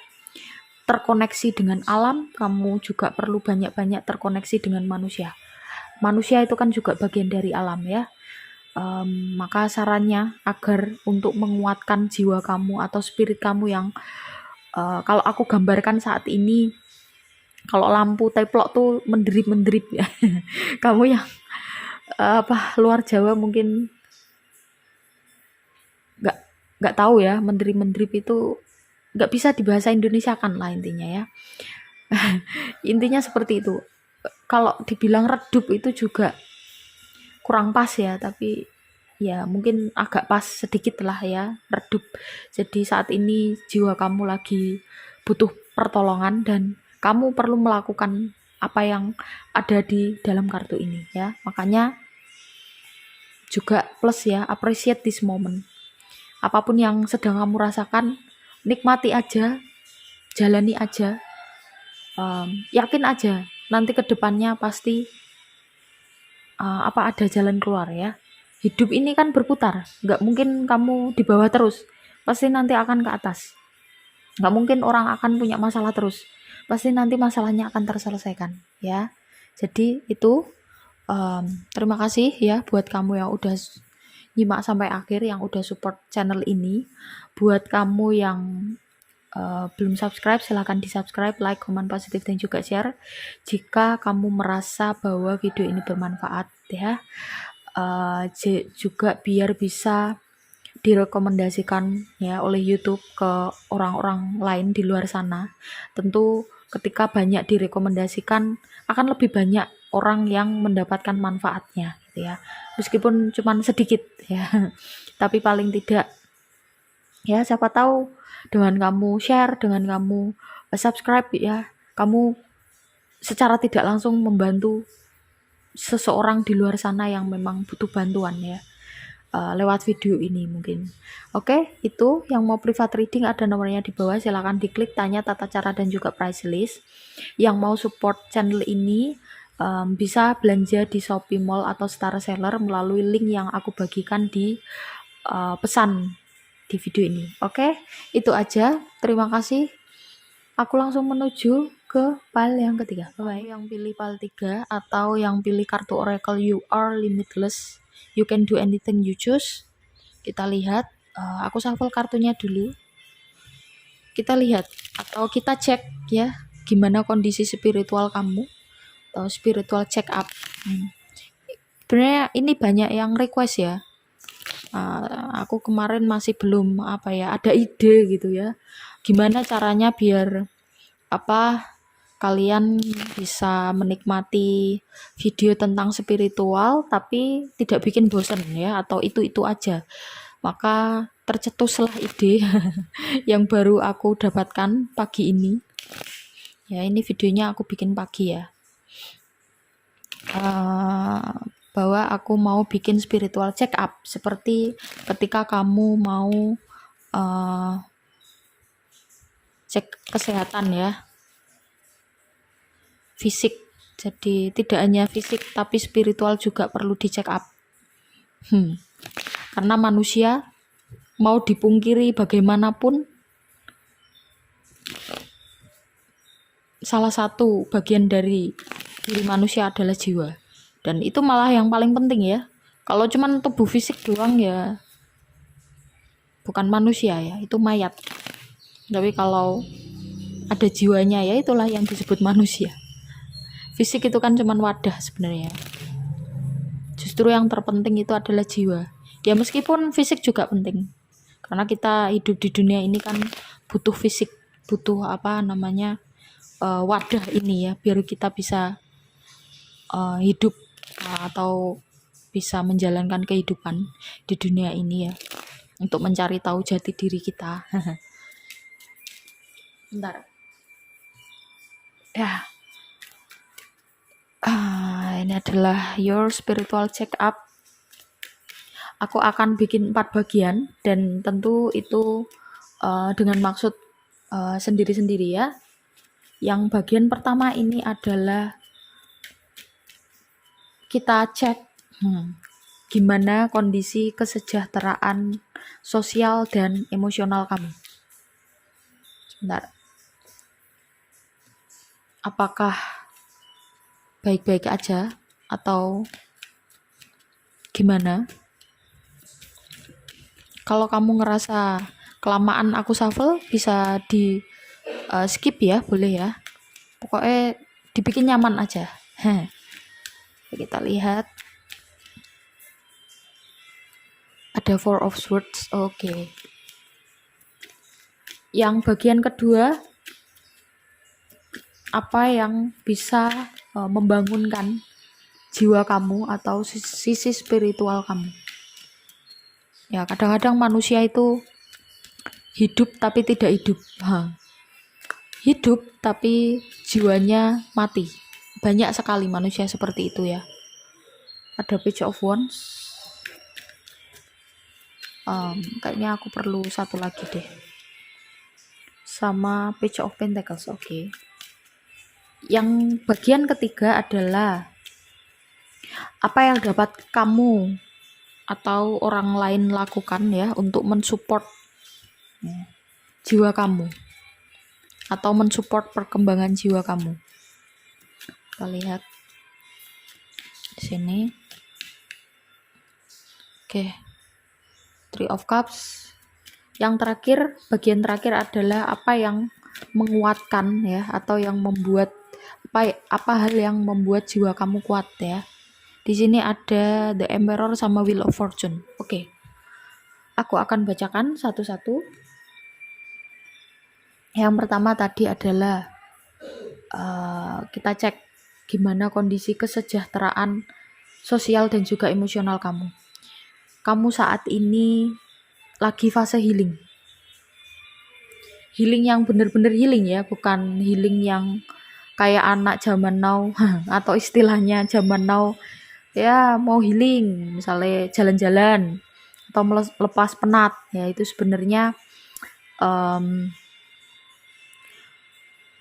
terkoneksi dengan alam, kamu juga perlu banyak-banyak terkoneksi dengan manusia. Manusia itu kan juga bagian dari alam ya. Maka sarannya agar untuk menguatkan jiwa kamu atau spirit kamu yang kalau aku gambarkan saat ini, kalau lampu teplok tuh menderip-menderip ya. Kamu yang luar Jawa mungkin nggak tahu ya, menderip-menderip itu nggak bisa dibahasa Indonesia kan lah intinya ya. Intinya seperti itu. Kalau dibilang redup itu juga kurang pas ya, tapi ya mungkin agak pas sedikit lah ya, redup. Jadi saat ini jiwa kamu lagi butuh pertolongan dan kamu perlu melakukan apa yang ada di dalam kartu ini ya. Makanya juga plus ya, appreciate this moment. Apapun yang sedang kamu rasakan, nikmati aja, jalani aja, yakin aja nanti ke depannya pasti ada jalan keluar ya. Hidup ini kan berputar, nggak mungkin kamu di bawah terus, pasti nanti akan ke atas. Nggak mungkin orang akan punya masalah terus, pasti nanti masalahnya akan terselesaikan ya. Jadi itu terima kasih ya buat kamu yang udah nyimak sampai akhir, yang udah support channel ini. Buat kamu yang belum subscribe, silahkan di subscribe, like, comment positif, dan juga share jika kamu merasa bahwa video ini bermanfaat ya. Juga biar bisa direkomendasikan ya oleh YouTube ke orang-orang lain di luar sana. Tentu ketika banyak direkomendasikan akan lebih banyak orang yang mendapatkan manfaatnya gitu ya. Meskipun cuma sedikit ya. Tapi paling tidak Ya, siapa tahu dengan kamu share, dengan kamu subscribe ya, kamu secara tidak langsung membantu seseorang di luar sana yang memang butuh bantuan ya. Lewat video ini mungkin. Oke, itu yang mau private reading ada nomornya di bawah, silahkan diklik, tanya tata cara dan juga price list. Yang mau support channel ini bisa belanja di Shopee Mall atau Star Seller melalui link yang aku bagikan di pesan di video ini. Oke, itu aja. Terima kasih. Aku langsung menuju ke file yang ketiga. Bye. Yang pilih file 3 atau yang pilih kartu Oracle You Are Limitless, You Can Do Anything You Choose. Kita lihat, aku shuffle kartunya dulu. Kita lihat atau kita cek ya, gimana kondisi spiritual kamu atau spiritual check up. Sebenarnya ini banyak yang request ya. Aku kemarin masih belum ada ide gitu ya. Gimana caranya biar kalian bisa menikmati video tentang spiritual tapi tidak bikin bosan ya, atau itu aja. Maka tercetuslah ide yang baru aku dapatkan pagi ini. Ya, ini videonya aku bikin pagi ya. Bahwa aku mau bikin spiritual check up seperti ketika kamu mau cek kesehatan ya, fisik. Jadi tidak hanya fisik tapi spiritual juga perlu di check up. Karena manusia mau dipungkiri bagaimanapun, salah satu bagian dari diri manusia adalah jiwa. Dan itu malah yang paling penting ya. Kalau cuman tubuh fisik doang ya bukan manusia ya, itu mayat. Tapi kalau ada jiwanya ya itulah yang disebut manusia. Fisik itu kan cuman wadah sebenarnya. Justru yang terpenting itu adalah jiwa. Ya meskipun fisik juga penting. Karena kita hidup di dunia ini kan butuh fisik, butuh wadah ini ya, biar kita bisa hidup atau bisa menjalankan kehidupan di dunia ini ya, untuk mencari tahu jati diri kita. Bentar. Ya. Ini adalah your spiritual check up. Aku akan bikin 4 bagian dan tentu itu dengan maksud sendiri-sendiri ya. Yang bagian pertama ini adalah kita cek gimana kondisi kesejahteraan sosial dan emosional kamu. Sebentar. Apakah baik-baik aja atau gimana? Kalau kamu ngerasa kelamaan aku shuffle, bisa di skip ya, boleh ya. Pokoknya dibikin nyaman aja. Kita lihat. Ada Four of Swords. Oke. Yang bagian kedua, apa yang bisa membangunkan jiwa kamu atau sisi spiritual kamu. Ya, kadang-kadang manusia itu hidup tapi tidak hidup. Hidup tapi jiwanya mati. Banyak sekali manusia seperti itu ya. Ada Page of Wands. Kayaknya aku perlu satu lagi deh. Sama Page of Pentacles. Oke. Yang bagian ketiga adalah apa yang dapat kamu atau orang lain lakukan ya untuk mensupport jiwa kamu atau mensupport perkembangan jiwa kamu. Kita lihat di sini. Oke. Three of Cups. Yang terakhir, bagian terakhir adalah apa yang menguatkan ya, atau yang membuat apa hal yang membuat jiwa kamu kuat ya. Di sini ada The Emperor sama Wheel of Fortune. Oke. Aku akan bacakan satu-satu. Yang pertama tadi adalah kita cek gimana kondisi kesejahteraan sosial dan juga emosional kamu. Kamu saat ini lagi fase healing. healing yang bener-bener healing ya, bukan healing yang kayak anak zaman now atau istilahnya zaman now ya mau healing misalnya jalan-jalan atau lepas penat ya, itu sebenarnya um,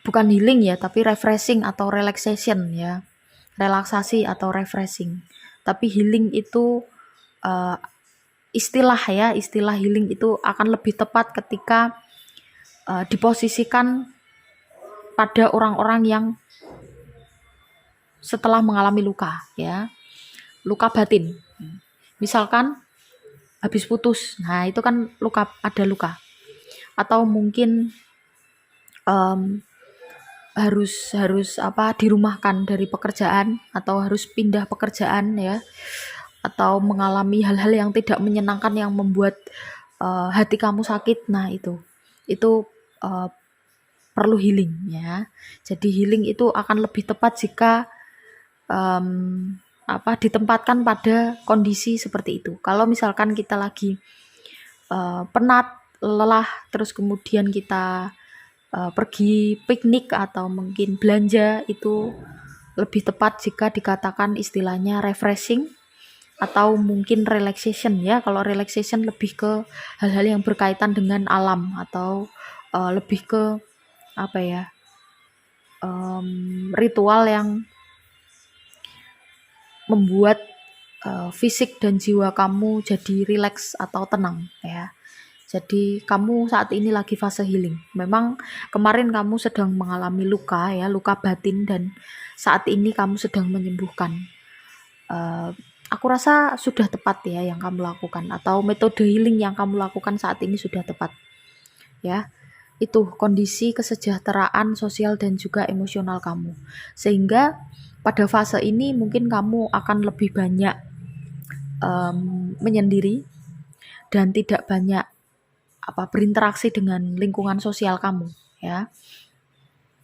bukan healing ya, tapi refreshing atau relaxation ya, relaksasi atau refreshing. Tapi healing itu uh, istilah healing itu akan lebih tepat ketika diposisikan pada orang-orang yang setelah mengalami luka ya, luka batin. Misalkan habis putus, nah itu kan ada luka. Atau mungkin harus dirumahkan dari pekerjaan atau harus pindah pekerjaan ya, atau mengalami hal-hal yang tidak menyenangkan yang membuat hati kamu sakit. Nah itu perlu healing ya. Jadi healing itu akan lebih tepat jika ditempatkan pada kondisi seperti itu. Kalau misalkan kita lagi penat, lelah, terus kemudian kita pergi piknik atau mungkin belanja, itu lebih tepat jika dikatakan istilahnya refreshing atau mungkin relaxation ya. Kalau relaxation lebih ke hal-hal yang berkaitan dengan alam atau lebih ke ritual yang membuat fisik dan jiwa kamu jadi rileks atau tenang ya. Jadi kamu saat ini lagi fase healing. Memang kemarin kamu sedang mengalami luka ya, luka batin, dan saat ini kamu sedang menyembuhkan. Aku rasa sudah tepat ya yang kamu lakukan, atau metode healing yang kamu lakukan saat ini sudah tepat. Ya, itu kondisi kesejahteraan sosial dan juga emosional kamu. Sehingga pada fase ini mungkin kamu akan lebih banyak menyendiri dan tidak banyak berinteraksi dengan lingkungan sosial kamu ya.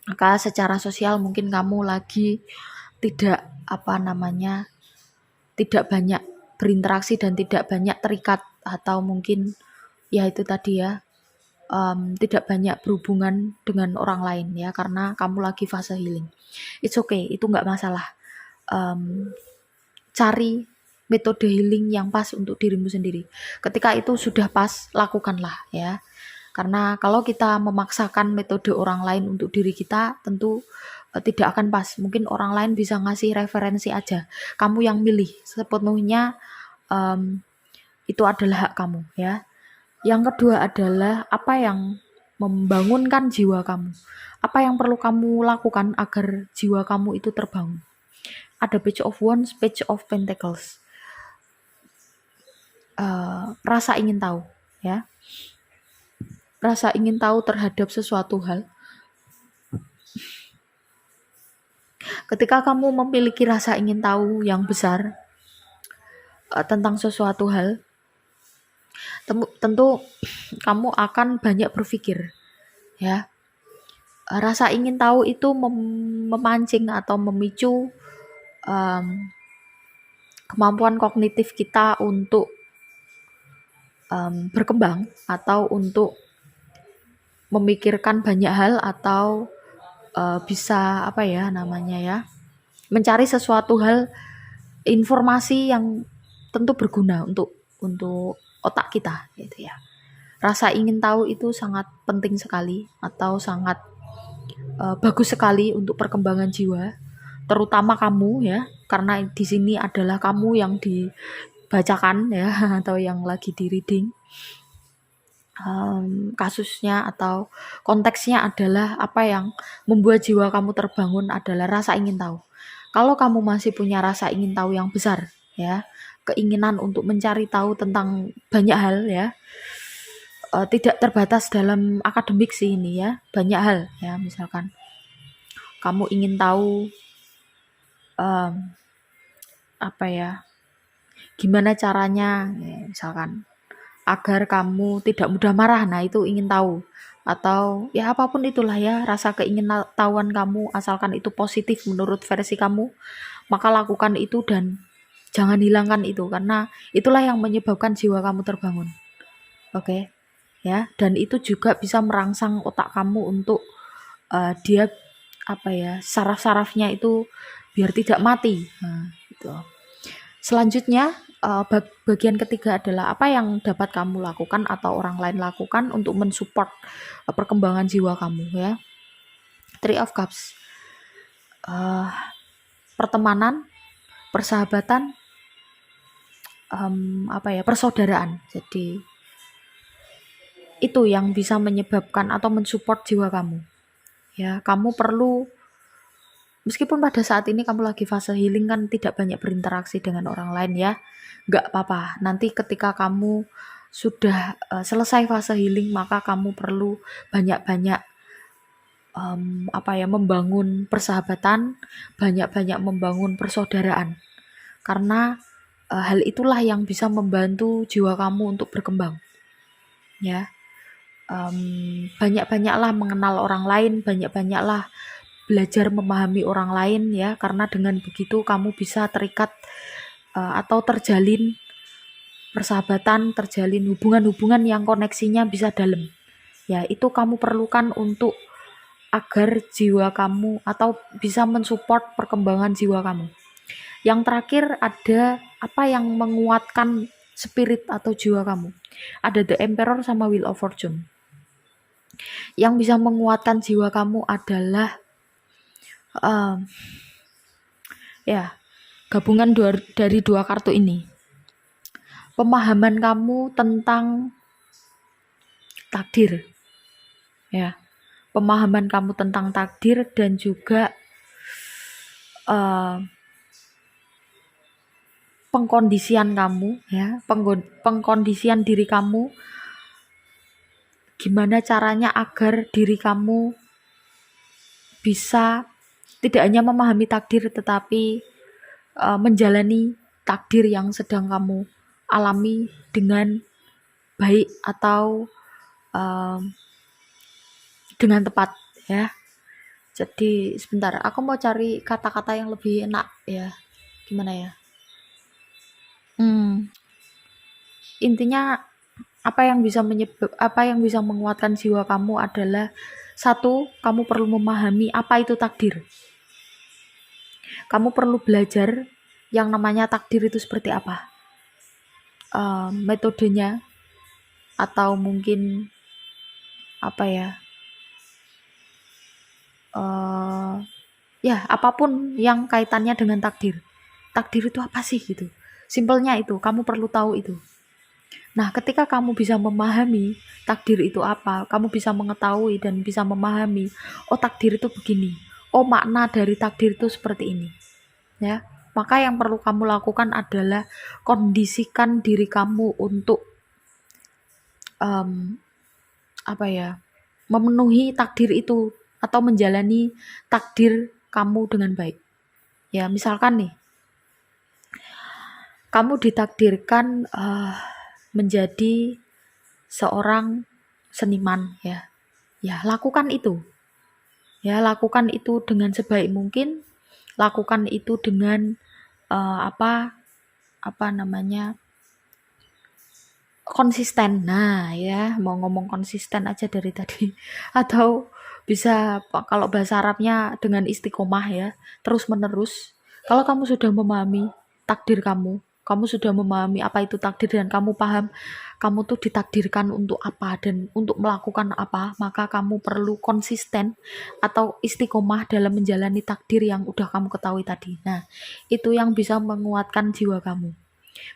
Maka secara sosial mungkin kamu lagi tidak tidak banyak berinteraksi dan tidak banyak terikat, atau mungkin ya itu tadi ya, tidak banyak berhubungan dengan orang lain ya, karena kamu lagi fase healing. It's okay, itu nggak masalah. Cari metode healing yang pas untuk dirimu sendiri. Ketika itu sudah pas, lakukanlah ya. Karena kalau kita memaksakan metode orang lain untuk diri kita, tentu tidak akan pas. Mungkin orang lain bisa ngasih referensi aja. Kamu yang milih sepenuhnya, itu adalah hak kamu ya. Yang kedua adalah apa yang membangunkan jiwa kamu. Apa yang perlu kamu lakukan agar jiwa kamu itu terbangun. Ada Page of Wands, Page of Pentacles. Rasa ingin tahu ya. Rasa ingin tahu terhadap sesuatu hal. Ketika kamu memiliki rasa ingin tahu yang besar tentang sesuatu hal, tentu kamu akan banyak berpikir ya. Rasa ingin tahu itu memancing atau memicu kemampuan kognitif kita untuk berkembang atau untuk memikirkan banyak hal, atau bisa mencari sesuatu hal, informasi yang tentu berguna untuk otak kita gitu ya. Rasa ingin tahu itu sangat penting sekali, atau sangat bagus sekali untuk perkembangan jiwa, terutama kamu ya, karena di sini adalah kamu yang dibacakan ya atau yang lagi di reading. Kasusnya atau konteksnya adalah apa yang membuat jiwa kamu terbangun adalah rasa ingin tahu. Kalau kamu masih punya rasa ingin tahu yang besar ya, keinginan untuk mencari tahu tentang banyak hal ya, tidak terbatas dalam akademik sih ini ya, banyak hal ya. Misalkan kamu ingin tahu gimana caranya ya, misalkan agar kamu tidak mudah marah, nah itu ingin tahu. Atau ya apapun itulah ya, rasa keingintahuan kamu, asalkan itu positif menurut versi kamu, maka lakukan itu dan jangan hilangkan itu, karena itulah yang menyebabkan jiwa kamu terbangun. Oke. ya, dan itu juga bisa merangsang otak kamu untuk dia saraf-sarafnya itu biar tidak mati. Nah, gitu. Selanjutnya bagian ketiga adalah apa yang dapat kamu lakukan atau orang lain lakukan untuk mensupport perkembangan jiwa kamu, ya. Three of Cups. Pertemanan, persahabatan, persaudaraan. Jadi itu yang bisa menyebabkan atau mensupport jiwa kamu. Ya, kamu perlu, meskipun pada saat ini kamu lagi fase healing kan tidak banyak berinteraksi dengan orang lain ya, nggak apa-apa. Nanti ketika kamu sudah selesai fase healing, maka kamu perlu banyak-banyak membangun persahabatan, banyak-banyak membangun persaudaraan. Karena hal itulah yang bisa membantu jiwa kamu untuk berkembang. Ya. Banyak-banyaklah mengenal orang lain, banyak-banyaklah belajar memahami orang lain ya, karena dengan begitu kamu bisa terikat atau terjalin persahabatan, terjalin hubungan-hubungan yang koneksinya bisa dalam. Ya, itu kamu perlukan untuk agar jiwa kamu atau bisa mensupport perkembangan jiwa kamu. Yang terakhir ada apa yang menguatkan spirit atau jiwa kamu. Ada The Emperor sama Wheel of Fortune. Yang bisa menguatkan jiwa kamu adalah gabungan dari dua kartu ini. Pemahaman kamu tentang takdir. Ya. Pemahaman kamu tentang takdir dan juga pengkondisian kamu ya, pengkondisian diri kamu, gimana caranya agar diri kamu bisa tidak hanya memahami takdir tetapi menjalani takdir yang sedang kamu alami dengan baik atau dengan tepat ya. Jadi sebentar, aku mau cari kata-kata yang lebih enak ya. Gimana ya? Intinya apa yang bisa menguatkan jiwa kamu adalah satu, kamu perlu memahami apa itu takdir. Kamu perlu belajar yang namanya takdir itu seperti apa. Metodenya atau mungkin apapun yang kaitannya dengan takdir. Takdir itu apa sih gitu. Simpelnya itu, kamu perlu tahu itu. Nah, ketika kamu bisa memahami takdir itu apa, kamu bisa mengetahui dan bisa memahami, oh takdir itu begini, oh makna dari takdir itu seperti ini. Ya, maka yang perlu kamu lakukan adalah kondisikan diri kamu untuk memenuhi takdir itu atau menjalani takdir kamu dengan baik. Ya, misalkan nih, kamu ditakdirkan menjadi seorang seniman ya. Ya, lakukan itu. Ya, lakukan itu dengan sebaik mungkin. Lakukan itu dengan konsisten. Nah, ya, mau ngomong konsisten aja dari tadi. Atau bisa kalau bahasa Arabnya dengan istiqomah ya, terus-menerus. Kalau kamu sudah memahami takdir kamu sudah memahami apa itu takdir dan kamu paham kamu tuh ditakdirkan untuk apa dan untuk melakukan apa, maka kamu perlu konsisten atau istiqomah dalam menjalani takdir yang udah kamu ketahui tadi. Nah, itu yang bisa menguatkan jiwa kamu.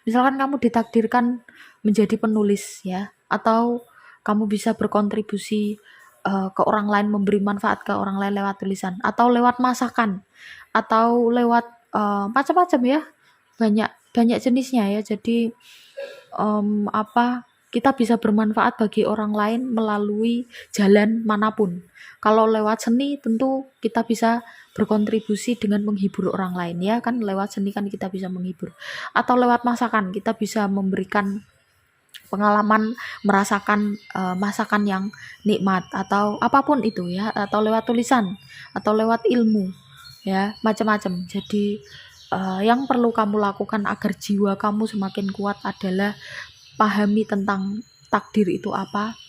Misalkan kamu ditakdirkan menjadi penulis ya, atau kamu bisa berkontribusi ke orang lain, memberi manfaat ke orang lain lewat tulisan atau lewat masakan atau lewat macam-macam ya, banyak jenisnya ya. Jadi kita bisa bermanfaat bagi orang lain melalui jalan manapun. Kalau lewat seni tentu kita bisa berkontribusi dengan menghibur orang lain ya kan, lewat seni kan kita bisa menghibur. Atau lewat masakan kita bisa memberikan pengalaman merasakan masakan yang nikmat atau apapun itu ya, atau lewat tulisan atau lewat ilmu ya, macam-macam. Jadi yang perlu kamu lakukan agar jiwa kamu semakin kuat adalah pahami tentang takdir itu apa,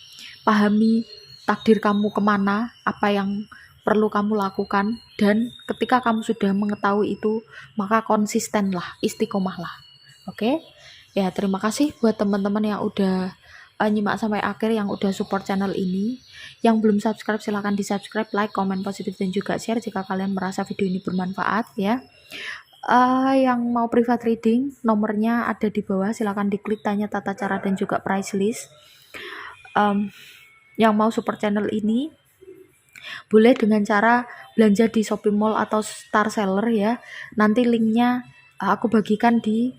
pahami takdir kamu kemana, apa yang perlu kamu lakukan, dan ketika kamu sudah mengetahui itu, maka konsistenlah, istiqomahlah. Oke? Ya, terima kasih buat teman-teman yang udah nyimak sampai akhir, yang udah support channel ini. Yang belum subscribe silahkan di subscribe, like, komen positif, dan juga share jika kalian merasa video ini bermanfaat ya. Yang mau private reading, nomornya ada di bawah, silahkan diklik, tanya tata cara dan juga price list. Yang mau support channel ini boleh dengan cara belanja di Shopee Mall atau Star Seller ya. Nanti linknya aku bagikan di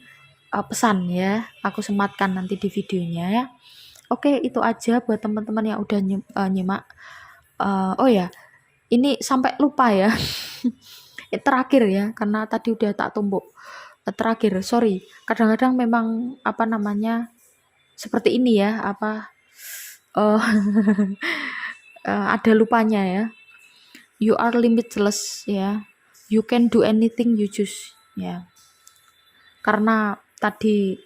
pesan ya, aku sematkan nanti di videonya ya. Oke, itu aja buat teman-teman yang udah nyimak. Oh ya, ini sampai lupa ya. Terakhir ya, karena tadi udah tak tumpuk. Terakhir, sorry. Kadang-kadang memang apa namanya seperti ini ya, ada lupanya ya. You are limitless ya. You can do anything you choose ya. Karena tadi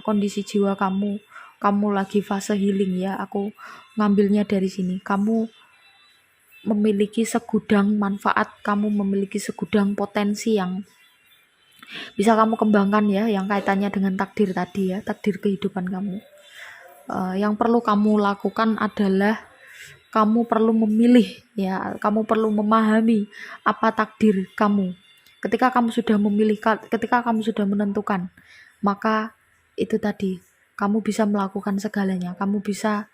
kondisi jiwa kamu lagi fase healing ya. Aku ngambilnya dari sini. Kamu memiliki segudang manfaat, kamu memiliki segudang potensi yang bisa kamu kembangkan ya, yang kaitannya dengan takdir tadi ya, takdir kehidupan kamu. Yang perlu kamu lakukan adalah kamu perlu memilih ya, kamu perlu memahami apa takdir kamu. Ketika kamu sudah memilih, ketika kamu sudah menentukan, maka itu tadi kamu bisa melakukan segalanya, kamu bisa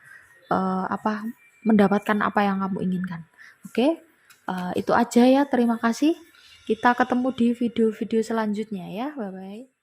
mendapatkan apa yang kamu inginkan. Oke, itu aja ya, terima kasih. Kita ketemu di video-video selanjutnya ya, bye bye.